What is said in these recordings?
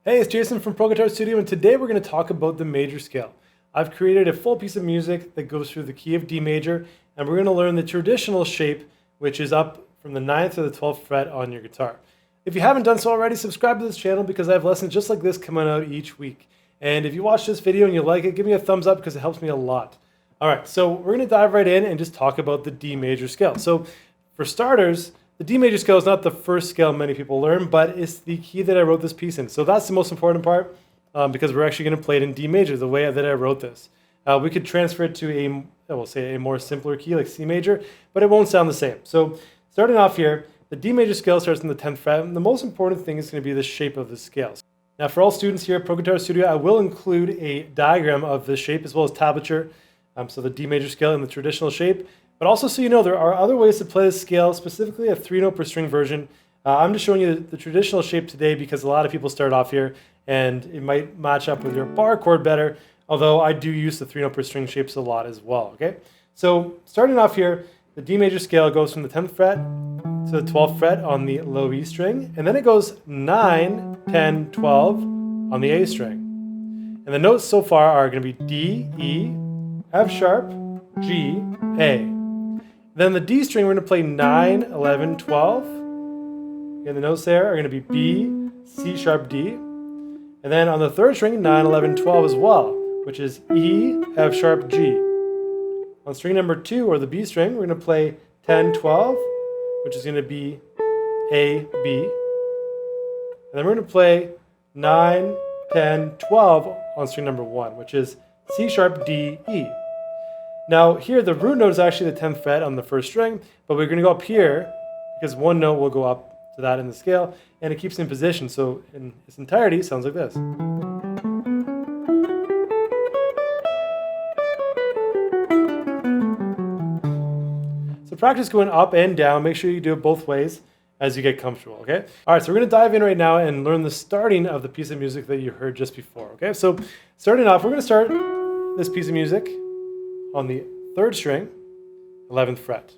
Hey, it's Jason from Guitar Studio, and today we're going to talk about the major scale. I've created a full piece of music that goes through the key of D major, and we're going to learn the traditional shape, which is up from the 9th to the 12th fret on your guitar. If you haven't done so already, subscribe to this channel because I have lessons just like this coming out each week. And if you watch this video and you like it, give me a thumbs up because it helps me a lot. All right, so we're going to dive right in and just talk about the D major scale. So for starters, the D major scale is not the first scale many people learn, but it's the key that I wrote this piece in. So that's the most important part because we're actually going to play it in D major the way that I wrote this. We could transfer it to a more simpler key like C major, but it won't sound the same. So starting off here, the D major scale starts in the 10th fret, and the most important thing is going to be the shape of the scale. Now for all students here at Pro Guitar Studio, I will include a diagram of the shape as well as tablature, so the D major scale in the traditional shape. But also so you know, there are other ways to play this scale, specifically a 3-note per string version. I'm just showing you the traditional shape today because a lot of people start off here and it might match up with your bar chord better, although I do use the 3-note per string shapes a lot as well, okay? So starting off here, the D major scale goes from the 10th fret to the 12th fret on the low E string, and then it goes 9, 10, 12 on the A string. And the notes so far are going to be D, E, F sharp, G, A. Then the D string, we're going to play 9, 11, 12. And the notes there are going to be B, C sharp, D. And then on the third string, 9, 11, 12 as well, which is E, F sharp, G. On string number 2, or the B string, we're going to play 10, 12, which is going to be A, B. And then we're going to play 9, 10, 12 on string number 1, which is C sharp, D, E. Now here the root note is actually the 10th fret on the first string, but we're going to go up here because one note will go up to that in the scale and it keeps in position, so in its entirety it sounds like this. So practice going up and down, make sure you do it both ways as you get comfortable, okay? Alright, so we're going to dive in right now and learn the starting of the piece of music that you heard just before, okay? So starting off, we're going to start this piece of music on the 3rd string, 11th fret,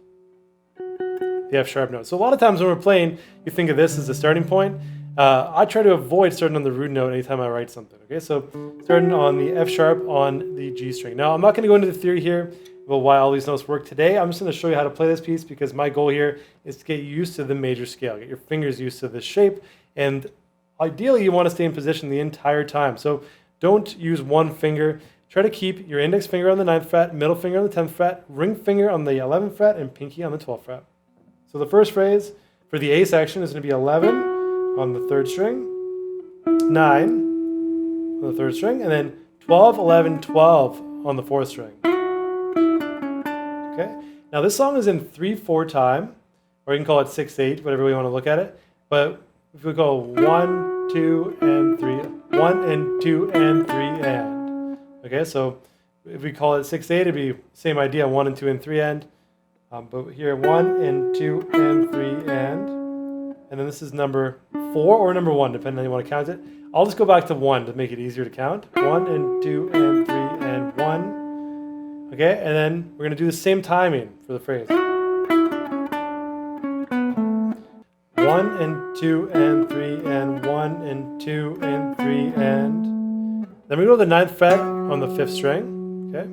the F sharp note. So a lot of times when we're playing, you think of this as the starting point. I try to avoid starting on the root note anytime I write something, okay? So starting on the F sharp on the G string. Now I'm not going to go into the theory here about why all these notes work today. I'm just going to show you how to play this piece because my goal here is to get you used to the major scale, get your fingers used to this shape, and ideally you want to stay in position the entire time. So don't use one finger. Try to keep your index finger on the 9th fret, middle finger on the 10th fret, ring finger on the 11th fret, and pinky on the 12th fret. So the first phrase for the A section is going to be 11 on the 3rd string, 9 on the 3rd string, and then 12, 11, 12 on the 4th string. Okay. Now this song is in 3/4 time, or you can call it 6/8, whatever way you want to look at it. But if we go 1, 2, and 3, 1 and 2 and 3 and. Okay, so if we call it 6/8, it'd be same idea, 1 and 2 and 3 and. But here 1 and 2 and 3 and then this is number 4 or number 1, depending on how you want to count it. I'll just go back to 1 to make it easier to count. 1 and 2 and 3 and 1. Okay, and then we're going to do the same timing for the phrase. 1 and 2 and 3 and 1 and 2 and 3 and. Then we go to the 9th fret on the 5th string, okay?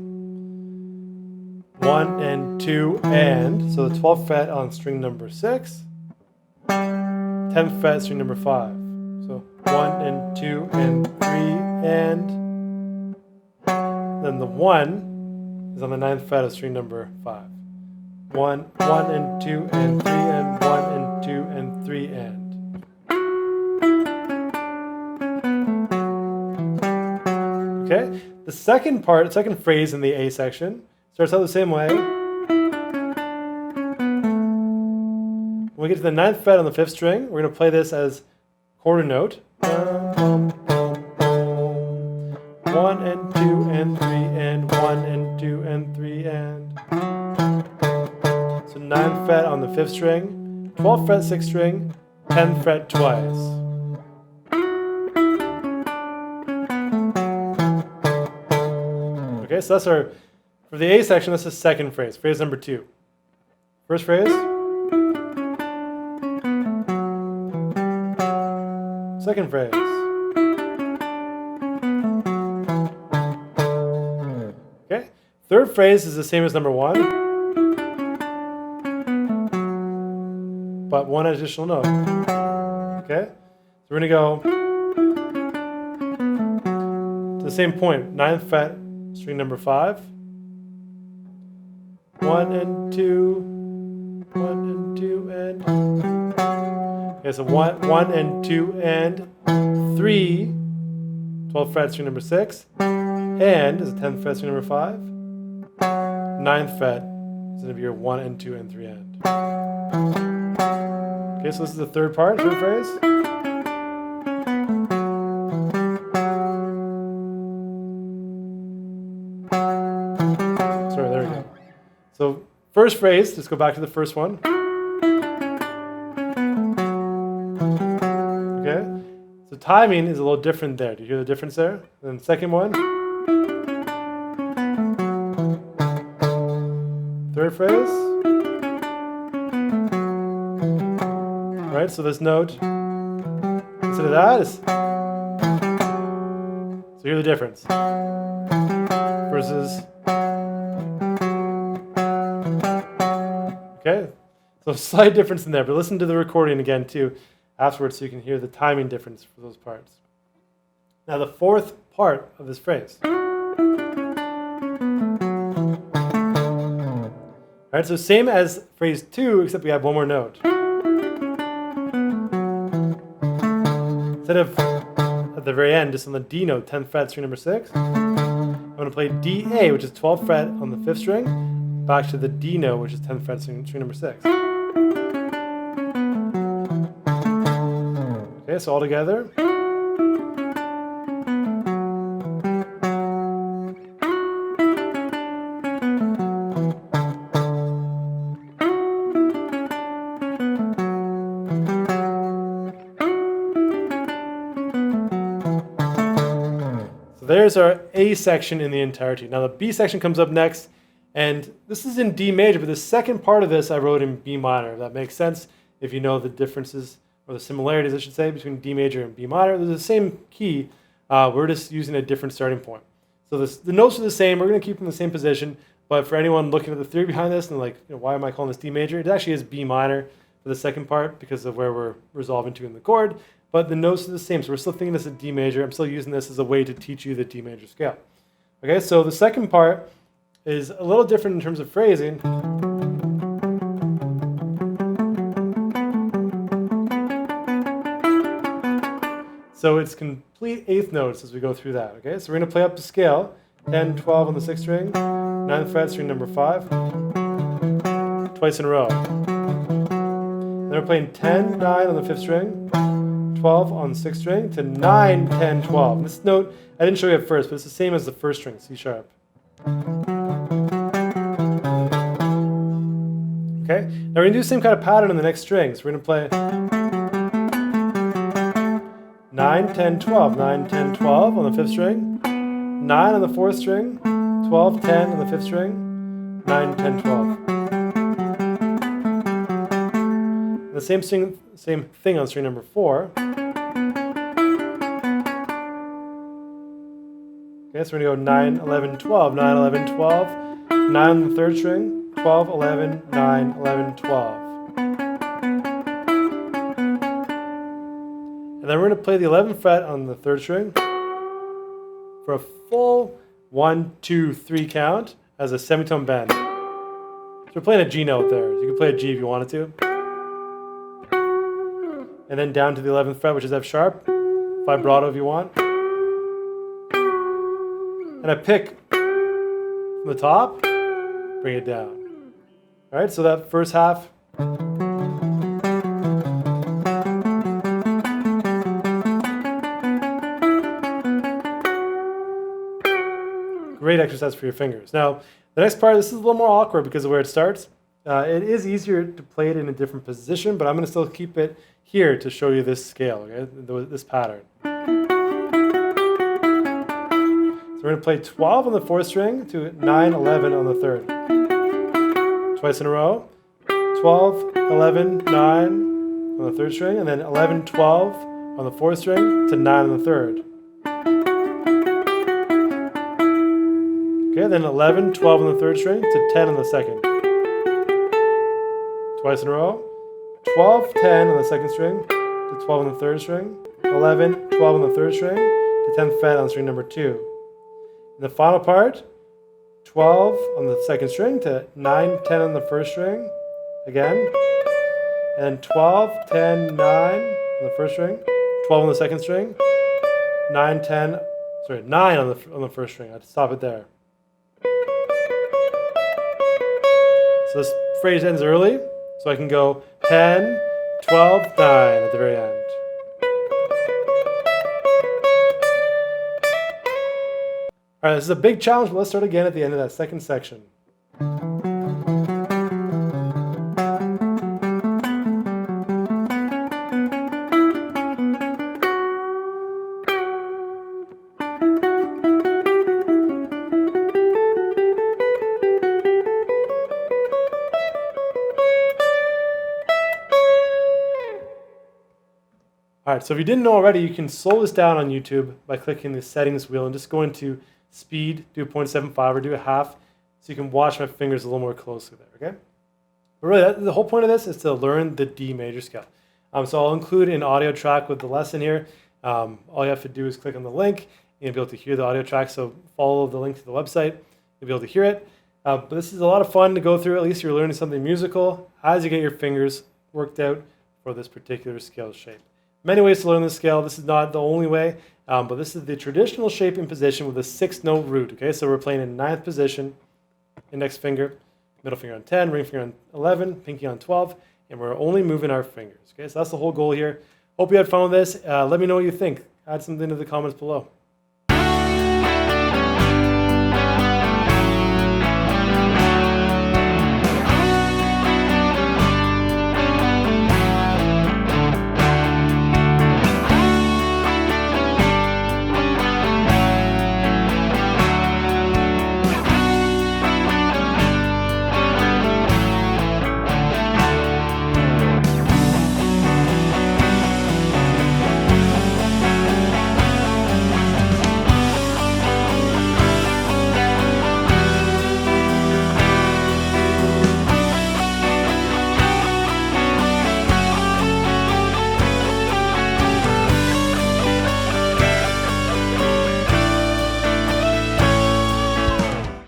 1 and 2 and, so the 12th fret on string number 6, 10th fret string number 5. So 1 and 2 and 3 and, then the 1 is on the 9th fret of string number 5. 1 and 2 and 3 and 1 and 2 and 3 and. Okay, the second phrase in the A section starts out the same way. When we get to the 9th fret on the 5th string, we're going to play this as quarter note. 1 and 2 and 3 and 1 and 2 and 3 and. So 9th fret on the 5th string, 12th fret 6th string, 10th fret twice. Okay, so that's for the A section, that's the second phrase, phrase number 2. First phrase. Second phrase. Third phrase is the same as number 1, but one additional note. Okay? So we're going to go to the same point, 9th fret, string number 5. 1 and 2, 1 and 2 and. Okay, so 1 and 2 and 3, 12th fret, string number 6, and is a 10th fret, string number 5. 9th fret is going to be your 1 and 2 and 3 and. Okay, so this is the third part, third phrase. Sorry, there we go. So first phrase, just go back to the first one. Okay, so timing is a little different there. Do you hear the difference there? Then the second one. Third phrase. Right, so this note, instead of that is, so hear the difference. Versus, okay, so slight difference in there, but listen to the recording again too afterwards so you can hear the timing difference for those parts. Now the fourth part of this phrase. All right, so same as phrase 2, except we have one more note. Instead of at the very end, just on the D note, 10th fret, string number 6, I'm going to play DA, which is 12th fret on the 5th string, back to the D note, which is 10th fret, string number 6. Okay, so all together. There's our A section in the entirety. Now the B section comes up next, and this is in D major, but the second part of this I wrote in B minor. If that makes sense, if you know the differences, or the similarities I should say, between D major and B minor. They're the same key, we're just using a different starting point. So the notes are the same, we're going to keep them in the same position, but for anyone looking at the theory behind this, and like, why am I calling this D major? It actually is B minor for the second part, because of where we're resolving to in the chord. But the notes are the same, so we're still thinking this is D major. I'm still using this as a way to teach you the D major scale. Okay, so the second part is a little different in terms of phrasing. So it's complete eighth notes as we go through that. Okay, so we're going to play up the scale, 10, 12 on the 6th string, 9th fret, string number 5, twice in a row. Then we're playing 10, 9 on the 5th string, 12 on the 6th string to 9, 10, 12. This note, I didn't show you at first, but it's the same as the first string, C sharp. Okay, now we're going to do the same kind of pattern in the next string. So we're going to play 9, 10, 12, 9, 10, 12 on the 5th string, 9 on the 4th string, 12, 10 on the 5th string, 9, 10, 12. The same thing on string number 4. Okay, so we're going to go 9, 11, 12, 9, 11, 12, 9 on the 3rd string, 12, 11, 9, 11, 12. And then we're going to play the 11th fret on the 3rd string for a full 1, 2, 3 count as a semitone bend. So we're playing a G note there. You can play a G if you wanted to. And then down to the 11th fret, which is F sharp, vibrato if you want. And I pick from the top, bring it down. All right, so that first half. Great exercise for your fingers. Now, the next part, this is a little more awkward because of where it starts. It is easier to play it in a different position, but I'm going to still keep it here to show you this scale, okay? This pattern. So we're going to play 12 on the 4th string to 9, 11 on the 3rd. Twice in a row. 12, 11, 9 on the 3rd string, and then 11, 12 on the 4th string to 9 on the 3rd. Okay, then 11, 12 on the third string to 10 on the second. Twice in a row. 12, 10 on the second string to 12 on the third string. 11, 12 on the third string to 10th fret on string number 2. In the final part, 12 on the second string to 9, 10 on the first string. Again. And 12, 10, 9 on the first string. 12 on the second string. 9, 10, sorry, 9 on the first string. I had to stop it there. So this phrase ends early, so I can go 10, 12, 9 at the very end. All right, this is a big challenge, but let's start again at the end of that second section. All right, so if you didn't know already, you can slow this down on YouTube by clicking the settings wheel and just go into speed, do a 0.75 or do a half, so you can watch my fingers a little more closely there, okay? But really, the whole point of this is to learn the D major scale. So I'll include an audio track with the lesson here. All you have to do is click on the link, and you'll be able to hear the audio track, so follow the link to the website, you'll be able to hear it. But this is a lot of fun to go through, at least you're learning something musical as you get your fingers worked out for this particular scale shape. Many ways to learn this scale. This is not the only way, but this is the traditional shape in position with a 6-note root. Okay, so we're playing in 9th position, index finger, middle finger on 10, ring finger on 11, pinky on 12, and we're only moving our fingers. Okay, so that's the whole goal here. Hope you had fun with this. Let me know what you think. Add something to the comments below.